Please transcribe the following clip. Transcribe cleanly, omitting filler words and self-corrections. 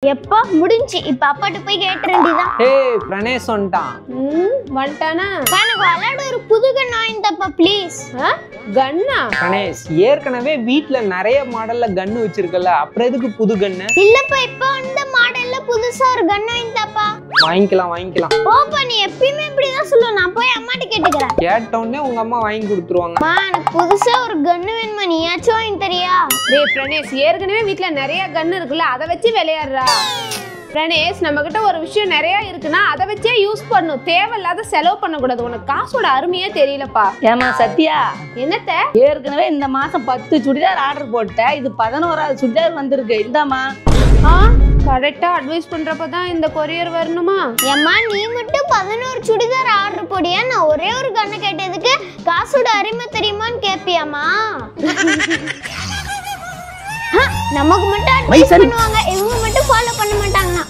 எப்பா முடிஞ்சு இப்ப அப்பாட்ட போய் கேட்றேன்டிதான். ஏய் பிரணேஷ் வந்துட்டான். வந்துட்டானா? எனக்கு விளையாட ஒரு புது கன் வாங்கிட்டப்பா ப்ளீஸ். கன்னா? பிரணேஷ் ஏற்கனவே வீட்ல நிறைய மாடல்ல கன்னு வச்சிருக்கல, அப்புறம் எதுக்கு புது கன்னு? இல்லப்பா இப்ப அந்த மாடல்ல புதுசா ஒரு கன் வாங்கிட்டப்பா. வாங்கிக்கலாம். போப்பா நீ எப்பயுமே இப்படிதான் சொல்லுவ. நான் போய் அம்மாட்ட கேட்டுக்கிறேன். கேட்ட உடனே உங்க அம்மா வாங்கி கொடுத்துருவாங்க. எனக்கு புதுசா ஒரு கன்னு வேணுமா, நீயாச்சும் வாங்கி தரியா? டேய் பிரணேஷ் ஏற்கனவே வீட்ல நிறைய கன் இருக்குல்ல, அதை வச்சு விளையாடுறா. பிரணேஷ் நம்ம கிட்ட ஒரு விஷயம் நிறைய இருக்குன்னா அதை வச்சே யூஸ் பண்ணும், தேவையில்லாத செலவு பண்ணக்கூடாது. உனக்கு காசோட அருமையே தெரியலப்பா. ஏமா சத்யா, என்னத்த ஏற்கனவே இந்த மாசம் 10 சுடிதார் ஆர்டர் போட்டேன், இது 11வது சுடிதார் வந்திருக்கு. இந்தாமா. கரெக்டா அட்வைஸ் பண்றப்பதான் இந்த கொரியர் வரணுமா? ஏம்மா நீ மட்டும் 11 சுடிதார் ஆர்டர் போடியா? நான் ஒரே ஒரு கண்ணை கேட்டதுக்கு காசோட அருமை தெரியுமான்னு கேப்பியாமா? நமக்கு மட்டும் அட்வைஸ் பண்ணுவாங்க, இவங்க மட்டும் ஃபாலோ பண்ண மாட்டாங்கண்ணா.